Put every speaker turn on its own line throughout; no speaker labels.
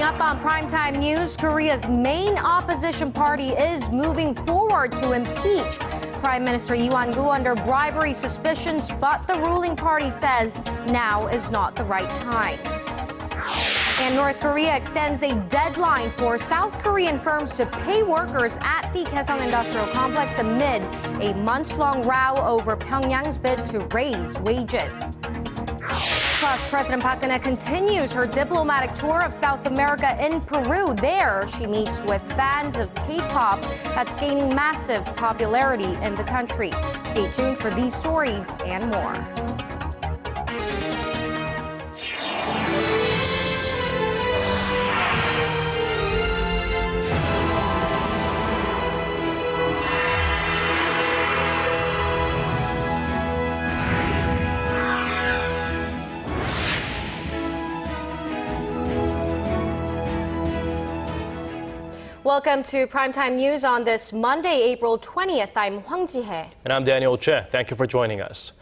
up on Primetime News, Korea's main opposition party is moving forward to impeach Prime Minister Lee Wan-koo under bribery suspicions, but the ruling party says now is not the right time. And North Korea extends a deadline for South Korean firms to pay workers at the Kaesong Industrial Complex amid a months-long row over Pyongyang's bid to raise wages. Plus, President Park Geun-hye continues her diplomatic tour of South America in Peru. There, she meets with fans of K-pop that's gaining massive popularity in the country. Stay tuned for these stories and more. Welcome to Primetime News on this Monday, April 20th. I'm Hwang Ji-hye.
And I'm Daniel Choy. Thank you for joining us.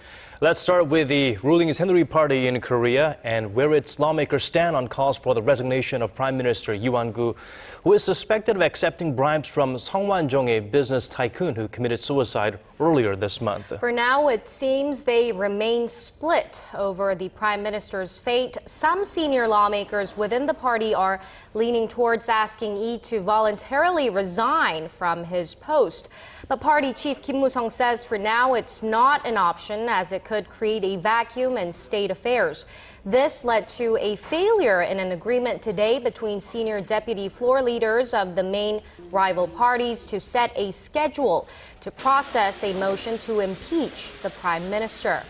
Let's start with the ruling Saenuri Party in Korea and where its lawmakers stand on calls for the resignation of Prime Minister Lee Wan-koo, who is suspected of accepting bribes from Sung Woan-jong, a business tycoon who committed suicide earlier this month.
For now, it seems they remain split over the Prime Minister's fate. Some senior lawmakers within the party are leaning towards asking Lee to voluntarily resign from his post. But party chief Kim Moo-sung says for now it's not an option as it could create a vacuum in state affairs. This led to a failure in an agreement today between senior deputy floor leaders of the main rival parties to set a schedule to process a motion to impeach the prime minister.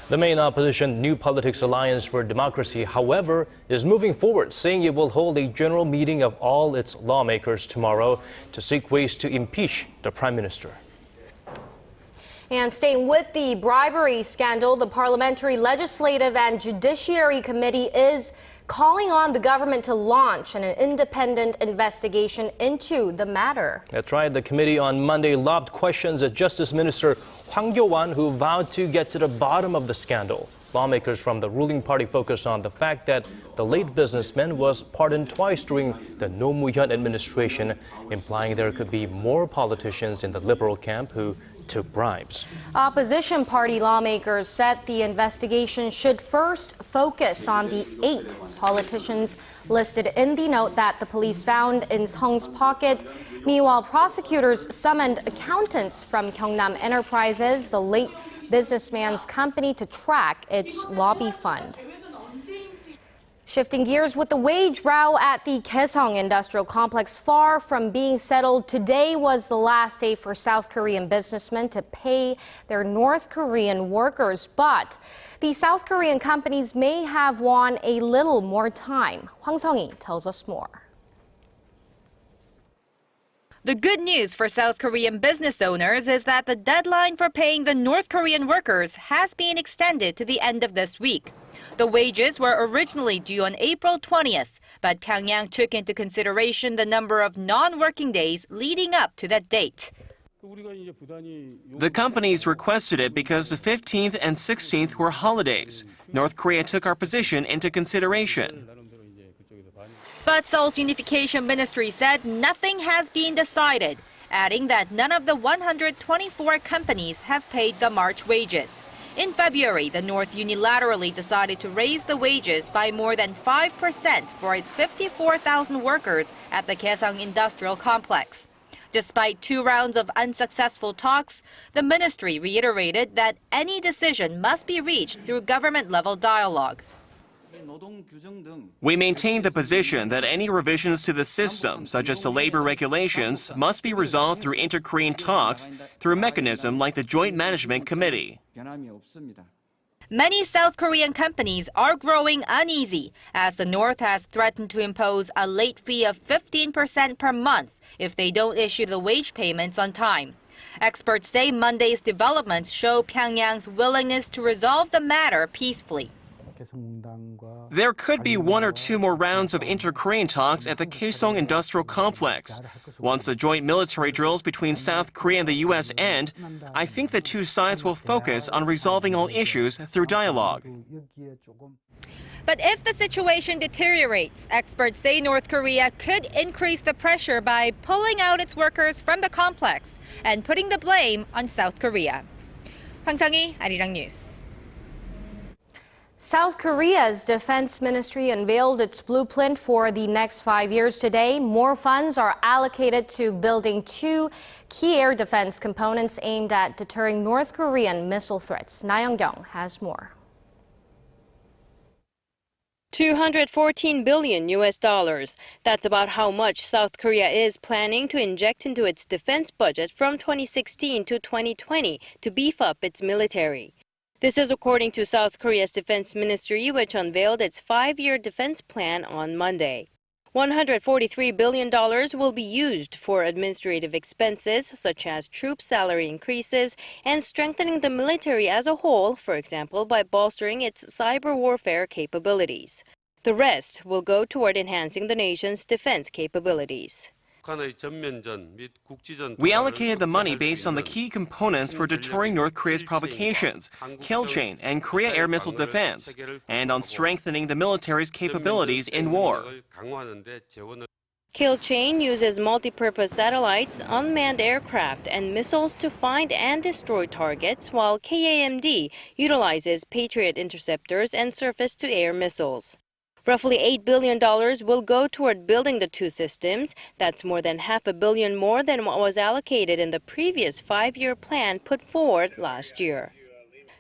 The main opposition New Politics Alliance for Democracy, however, is moving forward, saying it will hold a general meeting of all its lawmakers tomorrow to seek ways to impeach the prime minister.
And staying with the bribery scandal, the Parliamentary, Legislative and Judiciary Committee is calling on the government to launch an independent investigation into the matter.
That's right. The committee on Monday lobbed questions at Justice Minister Hwang Ji-hye, who vowed to get to the bottom of the scandal. Lawmakers from the ruling party focused on the fact that the late businessman was pardoned twice during the No Moo-hyun administration, implying there could be more politicians in the liberal camp who took bribes.
Opposition party lawmakers said the investigation should first focus on the 8 politicians listed in the note that the police found in Sung's pocket. Meanwhile, prosecutors summoned accountants from Gyeongnam Enterprises, the late businessman's company, to track its lobby fund. Shifting gears with the wage row at the Kaesong Industrial Complex far from being settled, today was the last day for South Korean businessmen to pay their North Korean workers. But the South Korean companies may have won a little more time. Hwang Sung-hee tells us more.
The good news for South Korean business owners is that the deadline for paying the North Korean workers has been extended to the end of this week. The wages were originally due on April 20th, but Pyongyang took into consideration the number of non-working days leading up to that date.
The companies requested it because the 15th and 16th were holidays. North Korea took our position into consideration.
But Seoul's Unification Ministry said nothing has been decided, adding that none of the 124 companies have paid the March wages. In February, the North unilaterally decided to raise the wages by more than 5% for its 54,000 workers at the Kaesong Industrial Complex. Despite 2 rounds of unsuccessful talks, the ministry reiterated that any decision must be reached through government-level dialogue.
We maintain the position that any revisions to the system, such as to labor regulations, must be resolved through inter-Korean talks through a mechanism like the Joint Management Committee.
Many South Korean companies are growing uneasy as the North has threatened to impose a late fee of 15% per month if they don't issue the wage payments on time. Experts say Monday's developments show Pyongyang's willingness to resolve the matter peacefully.
There could be 1 or 2 more rounds of inter-Korean talks at the Kaesong Industrial Complex. Once the joint military drills between South Korea and the U.S. end, I think the 2 sides will focus on resolving all issues through dialogue.
But if the situation deteriorates, experts say North Korea could increase the pressure by pulling out its workers from the complex and putting the blame on South Korea. Hwang Ji-hye, Arirang News.
South Korea's defense ministry unveiled its blueprint for the next 5 years today. More funds are allocated to building 2 key air defense components aimed at deterring North Korean missile threats. Na Young-kyung has more.
$214 billion. That's about how much South Korea is planning to inject into its defense budget from 2016 to 2020 to beef up its military. This is according to South Korea's defense ministry, which unveiled its 5-year defense plan on Monday. $143 billion will be used for administrative expenses, such as troop salary increases and strengthening the military as a whole, for example, by bolstering its cyber warfare capabilities. The rest will go toward enhancing the nation's defense capabilities.
We allocated the money based on the key components for deterring North Korea's provocations, kill chain and Korea air missile defense, and on strengthening the military's capabilities in war.
Kill chain uses multi-purpose satellites, unmanned aircraft, and missiles to find and destroy targets, while KAMD utilizes Patriot interceptors and surface-to-air missiles. Roughly $8 billion will go toward building the 2 systems. That's more than $500 million more than what was allocated in the previous 5-year plan put forward last year.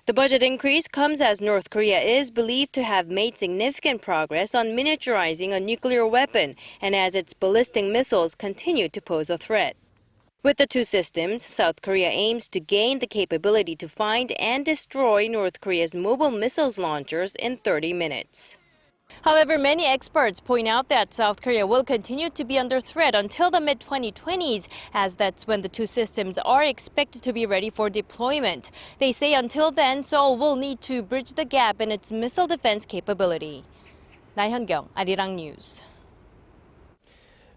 The budget increase comes as North Korea is believed to have made significant progress on miniaturizing a nuclear weapon and as its ballistic missiles continue to pose a threat. With the 2 systems, South Korea aims to gain the capability to find and destroy North Korea's mobile missiles launchers in 30 minutes. However, many experts point out that South Korea will continue to be under threat until the mid-2020s, as that's when the 2 systems are expected to be ready for deployment. They say until then, Seoul will need to bridge the gap in its missile defense capability. Na Hyun-kyung, Arirang News.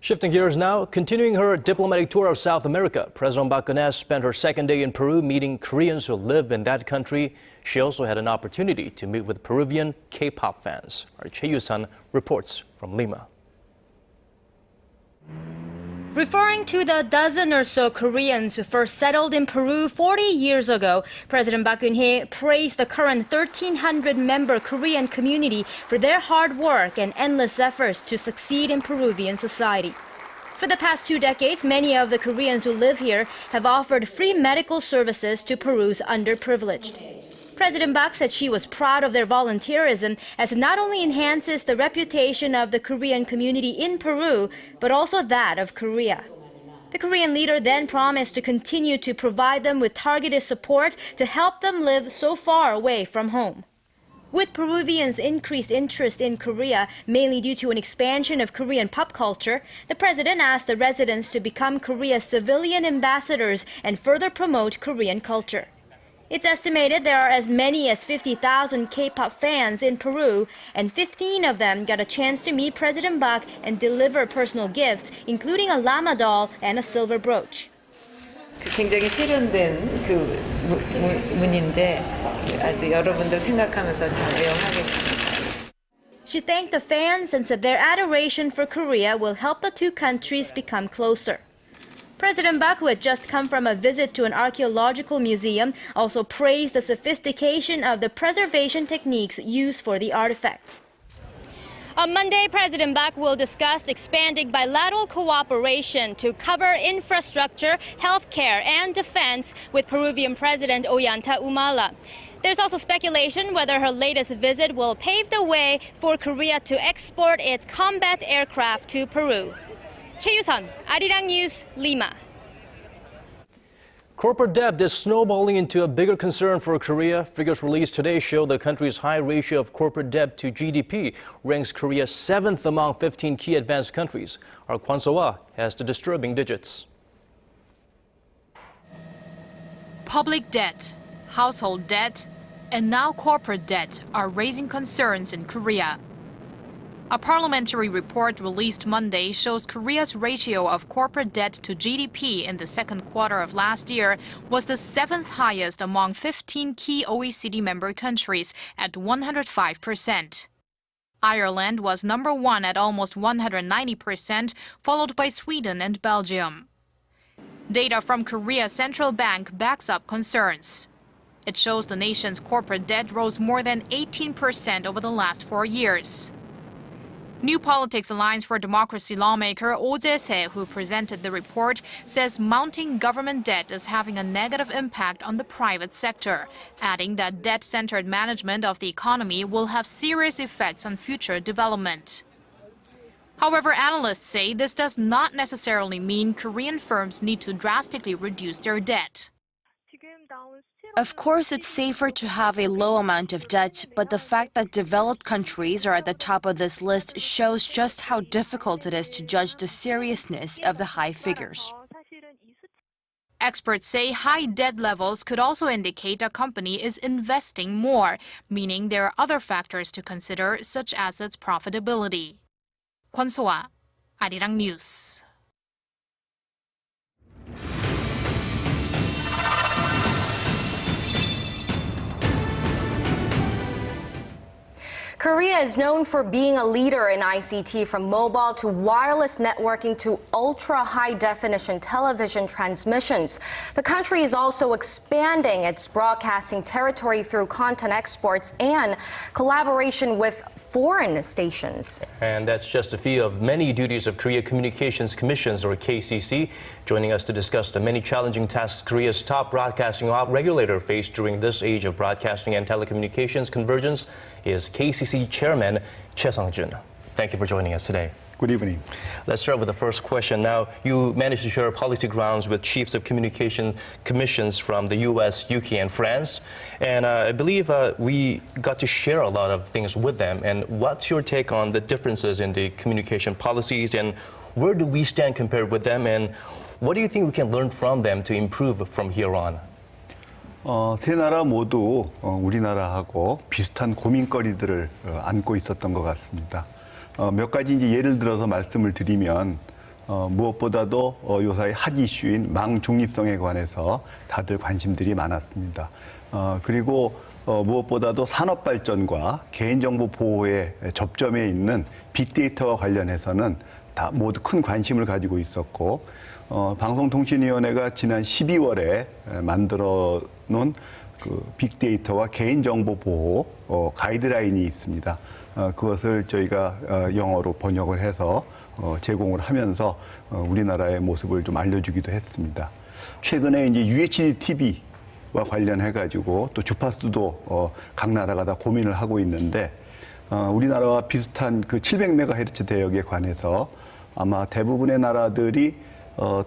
Shifting gears now, continuing her diplomatic tour of South America, President Park Geun-hye spent her second day in Peru meeting Koreans who live in that country. She also had an opportunity to meet with Peruvian K-pop fans. Our Choi Yoo-sun reports from Lima.
Referring to the dozen or so Koreans who first settled in Peru 40 years ago, President Park Geun-hye praised the current 1,300-member Korean community for their hard work and endless efforts to succeed in Peruvian society. For the past 2 decades, many of the Koreans who live here have offered free medical services to Peru's underprivileged. President Park said she was proud of their volunteerism as it not only enhances the reputation of the Korean community in Peru, but also that of Korea. The Korean leader then promised to continue to provide them with targeted support to help them live so far away from home. With Peruvians' increased interest in Korea, mainly due to an expansion of Korean pop culture, the president asked the residents to become Korea's civilian ambassadors and further promote Korean culture. It's estimated there are as many as 50,000 K-pop fans in Peru, and 15 of them got a chance to meet President Park and deliver personal gifts, including a llama doll and a silver brooch.
굉장히 세련된 문인데 아주 여러분들 생각하면서 잘 애용하겠습니다.
She thanked the fans and said their adoration for Korea will help the 2 countries become closer. President Park, who had just come from a visit to an archaeological museum, also praised the sophistication of the preservation techniques used for the artifacts.
On Monday, President Park will discuss expanding bilateral cooperation to cover infrastructure, healthcare, and defense with Peruvian President Ollanta Humala. There's also speculation whether her latest visit will pave the way for Korea to export its combat aircraft to Peru. Choi Yoo-sun, Arirang News, Lima.
Corporate debt is snowballing into a bigger concern for Korea. Figures released today show the country's high ratio of corporate debt to GDP ranks Korea 7th among 15 key advanced countries. Our Kwon So-ah has the disturbing digits.
Public debt, household debt, and now corporate debt are raising concerns in Korea. A parliamentary report released Monday shows Korea's ratio of corporate debt to GDP in the second quarter of last year was the 7th highest among 15 key OECD member countries at 105%. Ireland was number 1 at almost 190%, followed by Sweden and Belgium. Data from Korea's central bank backs up concerns. It shows the nation's corporate debt rose more than 18% over the last 4 years. New Politics Alliance for Democracy lawmaker Oh Jae-se, who presented the report, says mounting government debt is having a negative impact on the private sector, adding that debt-centered management of the economy will have serious effects on future development. However, analysts say this does not necessarily mean Korean firms need to drastically reduce their debt.
Of course, it's safer to have a low amount of debt, but the fact that developed countries are at the top of this list shows just how difficult it is to judge the seriousness of the high figures.
Experts say high debt levels could also indicate a company is investing more, meaning there are other factors to consider, such as its profitability. Kwon So-ah, Arirang News.
Korea is known for being a leader in ICT, from mobile to wireless networking to ultra-high-definition television transmissions. The country is also expanding its broadcasting territory through content exports and collaboration with foreign stations.
And that's just a few of many duties of Korea Communications Commissions, or KCC. Joining us to discuss the many challenging tasks Korea's top broadcasting regulator faced during this age of broadcasting and telecommunications convergence is KCCC Chairman Choi Sung-jun. Thank you for joining us today.
Good evening.
Let's start with the first question. Now, you managed to share policy grounds with chiefs of communication commissions from the U.S., UK, and France. And I believe we got to share a lot of things with them. And what's your take on the differences in the communication policies, and where do we stand compared with them? And what do you think we can learn from them to improve from here on?
세 나라 모두 우리나라하고 비슷한 고민거리들을 안고 있었던 것 같습니다. 몇 가지 이제 예를 들어서 말씀을 드리면 무엇보다도 요사이 핫 이슈인 망 중립성에 관해서 다들 관심들이 많았습니다. 그리고 무엇보다도 산업 발전과 개인정보 보호의 접점에 있는 빅데이터와 관련해서는 다 모두 큰 관심을 가지고 있었고, 방송통신위원회가 지난 12월에 만들어 놓은 그 빅데이터와 개인정보 보호 가이드라인이 있습니다. 그것을 저희가 영어로 번역을 해서 제공을 하면서 우리나라의 모습을 좀 알려주기도 했습니다. 최근에 이제 UHD TV와 관련해가지고 또 주파수도 각 나라가 다 고민을 하고 있는데, 우리나라와 비슷한 그 700MHz 대역에 관해서 아마 대부분의 나라들이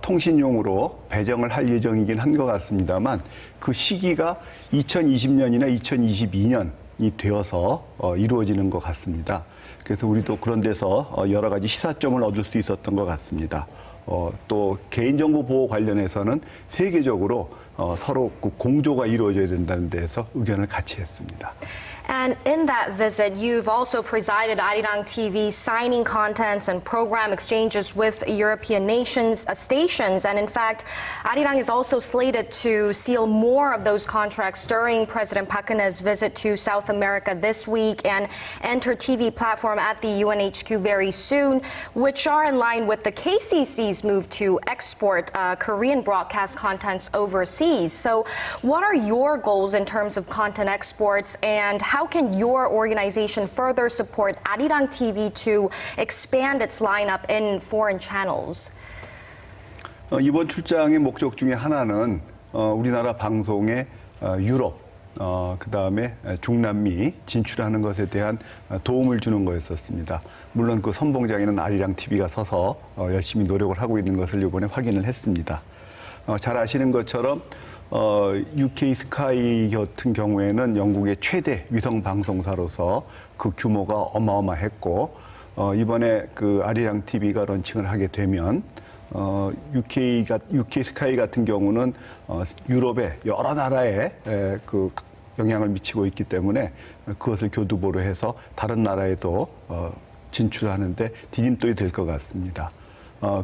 통신용으로 배정을 할 예정이긴 한 것 같습니다만, 그 시기가 2020년이나 2022년이 되어서 이루어지는 것 같습니다. 그래서 우리도 그런 데서 여러 가지 시사점을 얻을 수 있었던 것 같습니다. 또 개인정보 보호 관련해서는 세계적으로 서로 공조가 이루어져야 된다는 데서 의견을 같이 했습니다.
And in that visit, you've also presided Arirang TV signing contents and program exchanges with European nations, stations. And in fact, Arirang is also slated to seal more of those contracts during President Park Geun-hye's visit to South America this week and enter TV platform at the UNHQ very soon, which are in line with the KCC's move to export Korean broadcast contents overseas. So what are your goals in terms of content exports, and how can your organization further support Arirang TV to expand its lineup in foreign channels?
이번 출장의 목적 중에 하나는 우리나라 방송에 유럽, 그다음에 중남미 진출하는 것에 대한 도움을 주는 거였었습니다. 물론 그 선봉장에는 아리랑 TV가 서서 열심히 노력을 하고 있는 것을 이번에 확인을 했습니다. 잘 아시는 것처럼 UK 스카이 같은 경우에는 영국의 최대 위성 방송사로서 그 규모가 어마어마했고, 이번에 그 아리랑 TV가 런칭을 하게 되면 UK 스카이 같은 경우는 유럽의 여러 나라에 그 영향을 미치고 있기 때문에 그것을 교두보로 해서 다른 나라에도 진출하는데 디딤돌이 될 것 같습니다.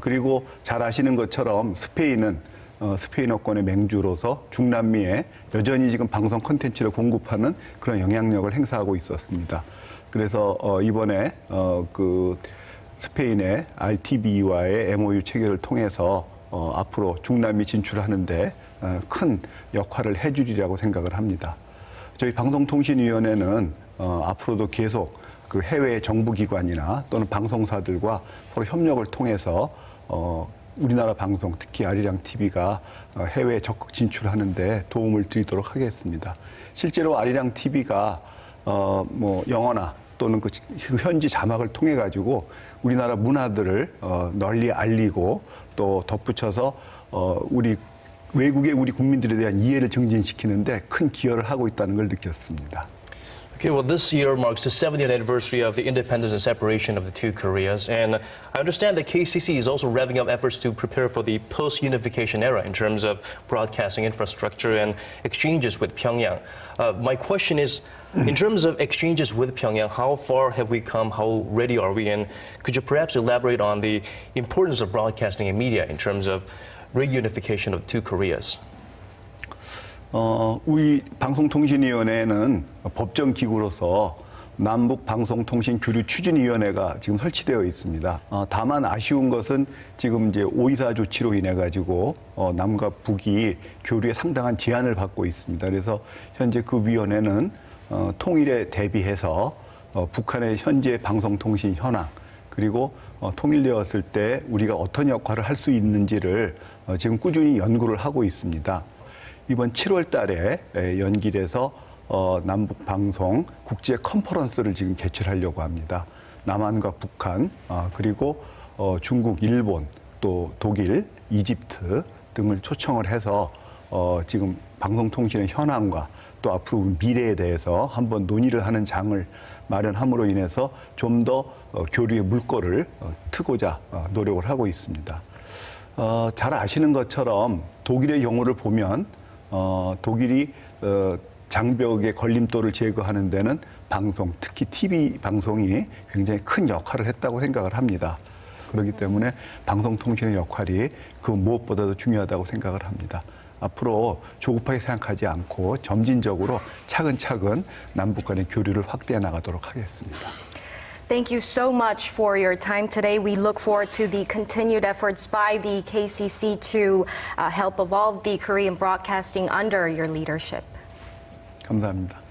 그리고 잘 아시는 것처럼 스페인은 스페인어권의 맹주로서 중남미에 여전히 지금 방송 콘텐츠를 공급하는 그런 영향력을 행사하고 있었습니다. 그래서 이번에 그 스페인의 RTB와의 MOU 체결을 통해서 앞으로 중남미 진출하는데 큰 역할을 해주리라고 생각을 합니다. 저희 방송통신위원회는 앞으로도 계속 그 해외 정부기관이나 또는 방송사들과 서로 협력을 통해서 우리나라 방송, 특히 아리랑 TV가 해외에 적극 진출하는데 도움을 드리도록 하겠습니다. 실제로 아리랑 TV가 뭐 영어나 또는 그 현지 자막을 통해 가지고 우리나라 문화들을 널리 알리고 또 덧붙여서 우리 외국의 우리 국민들에 대한 이해를 증진시키는데 큰 기여를 하고 있다는 걸 느꼈습니다.
Okay, well, this year marks the 70th anniversary of the independence and separation of the two Koreas. And I understand that KCC is also revving up efforts to prepare for the post-unification era in terms of broadcasting infrastructure and exchanges with Pyongyang. My question is, in terms of exchanges with Pyongyang, how far have we come? How ready are we? And could you perhaps elaborate on the importance of broadcasting and media in terms of reunification of the two Koreas?
우리 방송통신위원회는 법정 기구로서 남북방송통신교류추진위원회가 지금 설치되어 있습니다. 다만 아쉬운 것은 지금 이제 5.24 조치로 인해 가지고 남과 북이 교류에 상당한 제한을 받고 있습니다. 그래서 현재 그 위원회는 통일에 대비해서 북한의 현재 방송통신 현황 그리고 통일되었을 때 우리가 어떤 역할을 할 수 있는지를 지금 꾸준히 연구를 하고 있습니다. 이번 7월 달에 연길에서 남북방송 국제 컨퍼런스를 지금 개최하려고 합니다. 남한과 북한, 그리고 중국, 일본, 또 독일, 이집트 등을 초청을 해서 지금 방송통신의 현황과 또 앞으로 미래에 대해서 한번 논의를 하는 장을 마련함으로 인해서 좀 더 교류의 물꼬를 트고자 노력을 하고 있습니다. 잘 아시는 것처럼 독일의 경우를 보면 독일이 장벽의 걸림돌을 제거하는 데는 방송, 특히 TV 방송이 굉장히 큰 역할을 했다고 생각을 합니다. 그렇기 때문에 방송통신의 역할이 그 무엇보다도 중요하다고 생각을 합니다. 앞으로 조급하게 생각하지 않고 점진적으로 차근차근 남북 간의 교류를 확대해 나가도록 하겠습니다.
Thank you so much for your time today. We look forward to the continued efforts by the KCC to help evolve the Korean broadcasting under your leadership.
감사합니다.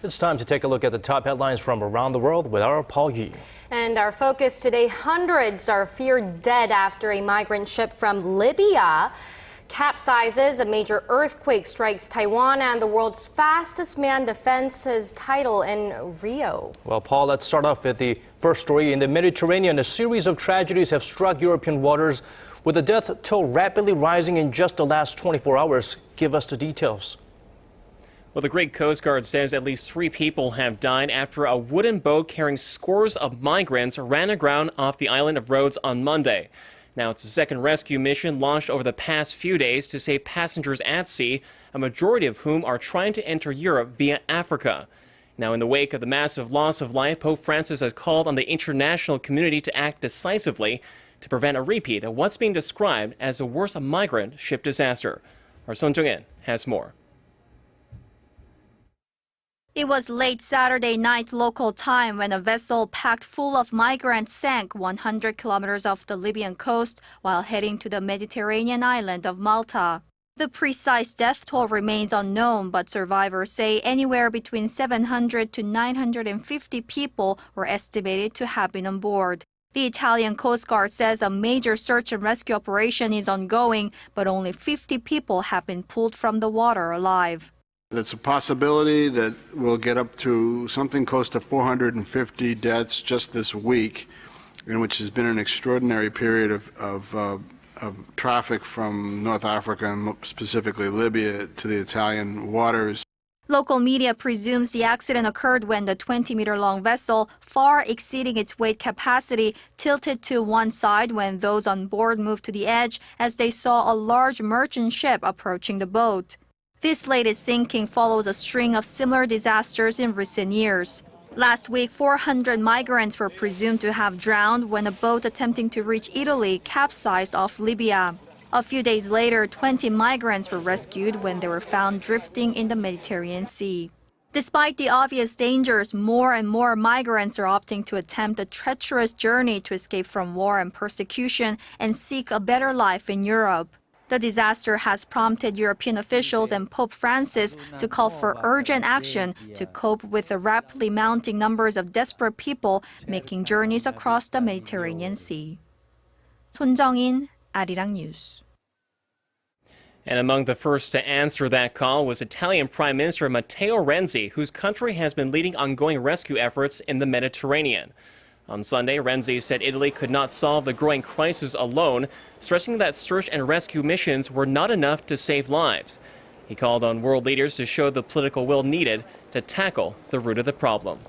It's time to take a look at the top headlines from around the world with our Paul Yi.
And our focus today, hundreds are feared dead after a migrant ship from Libya capsizes. A major earthquake strikes Taiwan, and the world's fastest man defends his title in Rio.
Well, Paul, let's start off with the first story. In the Mediterranean, a series of tragedies have struck European waters, with the death toll rapidly rising in just the last 24 hours. Give us the details.
Well, the Greek Coast Guard says at least 3 people have died after a wooden boat carrying scores of migrants ran aground off the island of Rhodes on Monday. Now, it's the second rescue mission launched over the past few days to save passengers at sea, a majority of whom are trying to enter Europe via Africa. Now, in the wake of the massive loss of life, Pope Francis has called on the international community to act decisively to prevent a repeat of what's being described as the worst migrant ship disaster. Our Sun Jung-in has more.
It was late Saturday night local time when a vessel packed full of migrants sank 100 kilometers off the Libyan coast while heading to the Mediterranean island of Malta. The precise death toll remains unknown, but survivors say anywhere between 700 to 950 people were estimated to have been on board. The Italian Coast Guard says a major search and rescue operation is ongoing, but only 50 people have been pulled from the water alive.
It's a possibility that we'll get up to something close to 450 deaths just this week, in which has been an extraordinary period of traffic from North Africa and specifically Libya to the Italian waters.
Local media presumes the accident occurred when the 20-meter-long vessel, far exceeding its weight capacity, tilted to one side when those on board moved to the edge as they saw a large merchant ship approaching the boat. This latest sinking follows a string of similar disasters in recent years. Last week, 400 migrants were presumed to have drowned when a boat attempting to reach Italy capsized off Libya. A few days later, 20 migrants were rescued when they were found drifting in the Mediterranean Sea. Despite the obvious dangers, more and more migrants are opting to attempt a treacherous journey to escape from war and persecution and seek a better life in Europe. The disaster has prompted European officials and Pope Francis to call for urgent action to cope with the rapidly mounting numbers of desperate people making journeys across the Mediterranean Sea. 손정인, Arirang News.
And among the first to answer that call was Italian Prime Minister Matteo Renzi, whose country has been leading ongoing rescue efforts in the Mediterranean. On Sunday, Renzi said Italy could not solve the growing crisis alone, stressing that search and rescue missions were not enough to save lives. He called on world leaders to show the political will needed to tackle the root of the problem.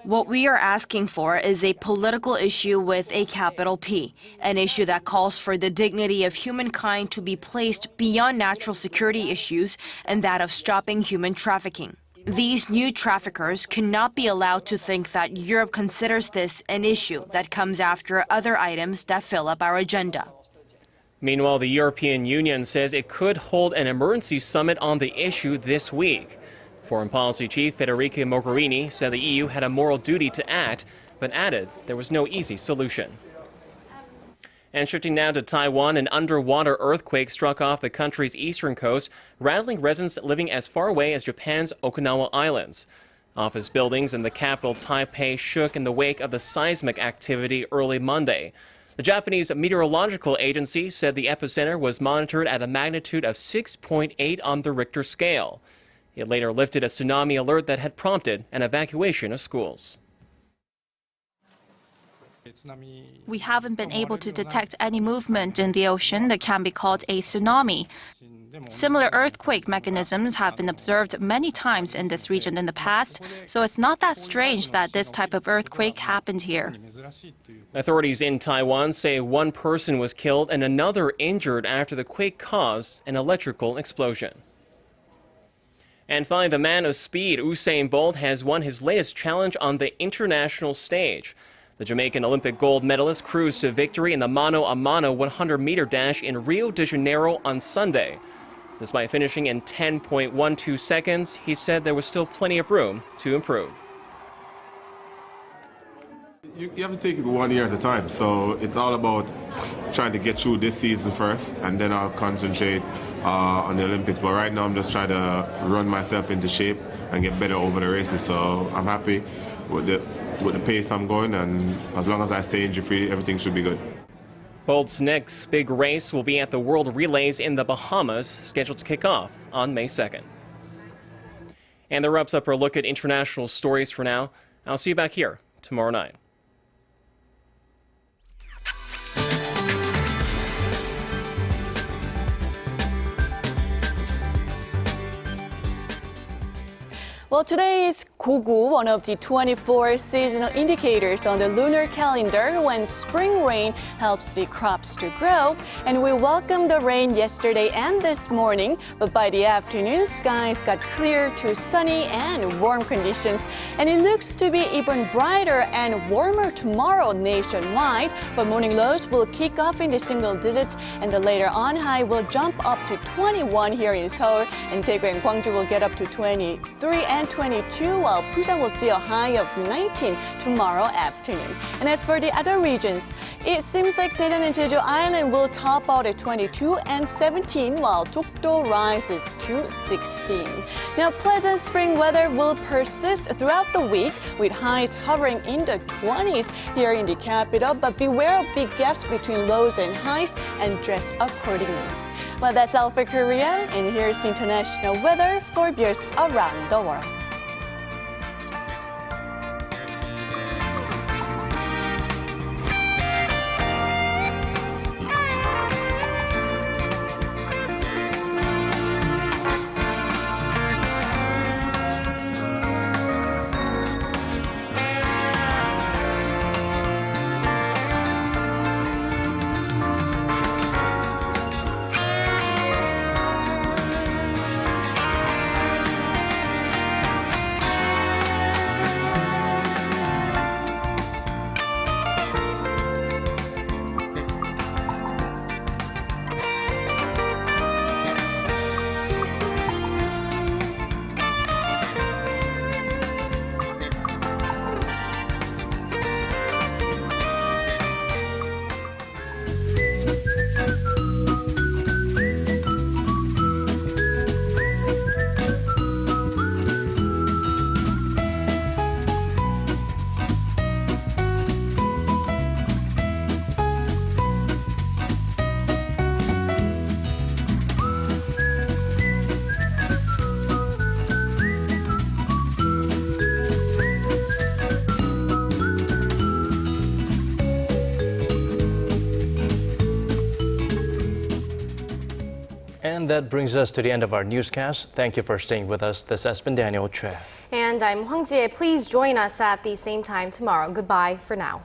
What we are asking for is a political issue with a capital P, an issue that calls for the dignity of humankind to be placed beyond natural security issues and that of stopping human trafficking. These new traffickers cannot be allowed to think that Europe considers this an issue that comes after other items that fill up our agenda.
Meanwhile, the European Union says it could hold an emergency summit on the issue this week. Foreign Policy Chief Federica Mogherini said the EU had a moral duty to act, but added there was no easy solution. And shifting now to Taiwan, an underwater earthquake struck off the country's eastern coast, rattling residents living as far away as Japan's Okinawa Islands. Office buildings in the capital, Taipei, shook in the wake of the seismic activity early Monday. The Japanese Meteorological Agency said the epicenter was monitored at a magnitude of 6.8 on the Richter scale. It later lifted a tsunami alert that had prompted an evacuation of schools.
We haven't been able to detect any movement in the ocean that can be called a tsunami. Similar earthquake mechanisms have been observed many times in this region in the past, so it's not that strange that this type of earthquake happened here.
Authorities in Taiwan say one person was killed and another injured after the quake caused an electrical explosion. And finally, the man of speed, Usain Bolt, has won his latest challenge on the international stage. The Jamaican Olympic gold medalist cruised to victory in the mano-a-mano 100-meter dash in Rio de Janeiro on Sunday. Despite finishing in 10.12 seconds, he said there was still plenty of room to improve.
You have to take it 1 year at a time, so it's all about trying to get through this season first, and then I'll concentrate on the Olympics. But right now I'm just trying to run myself into shape and get better over the races, so I'm happy with the pace I'm going, and as long as I stay injury-free, everything should be good.
Bolt's next big race will be at the World Relays in the Bahamas, scheduled to kick off on May 2nd. And that wraps up our look at international stories for now. I'll see you back here tomorrow night.
Well, today is Gogu, one of the 24 seasonal indicators on the lunar calendar when spring rain helps the crops to grow. And we welcomed the rain yesterday and this morning, but by the afternoon, skies got clear to sunny and warm conditions. And it looks to be even brighter and warmer tomorrow nationwide, but morning lows will kick off in the single digits, and the later on high will jump up to 21 here in Seoul, and Daegu and Gwangju will get up to 23 and 22, while Busan will see a high of 19 tomorrow afternoon. And as for the other regions, it seems like Daejeon and Jeju Island will top out at 22 and 17, while Dokdo rises to 16. Now, pleasant spring weather will persist throughout the week, with highs hovering in the 20s here in the capital, but beware of big gaps between lows and highs and dress accordingly. Well, that's all for Korea, and here's international weather for viewers around the world.
that brings us to the end of our newscast. Thank you for staying with us. This has been Daniel Choy.
And I'm Hwang Ji-hye. Please join us at the same time tomorrow. Goodbye for now.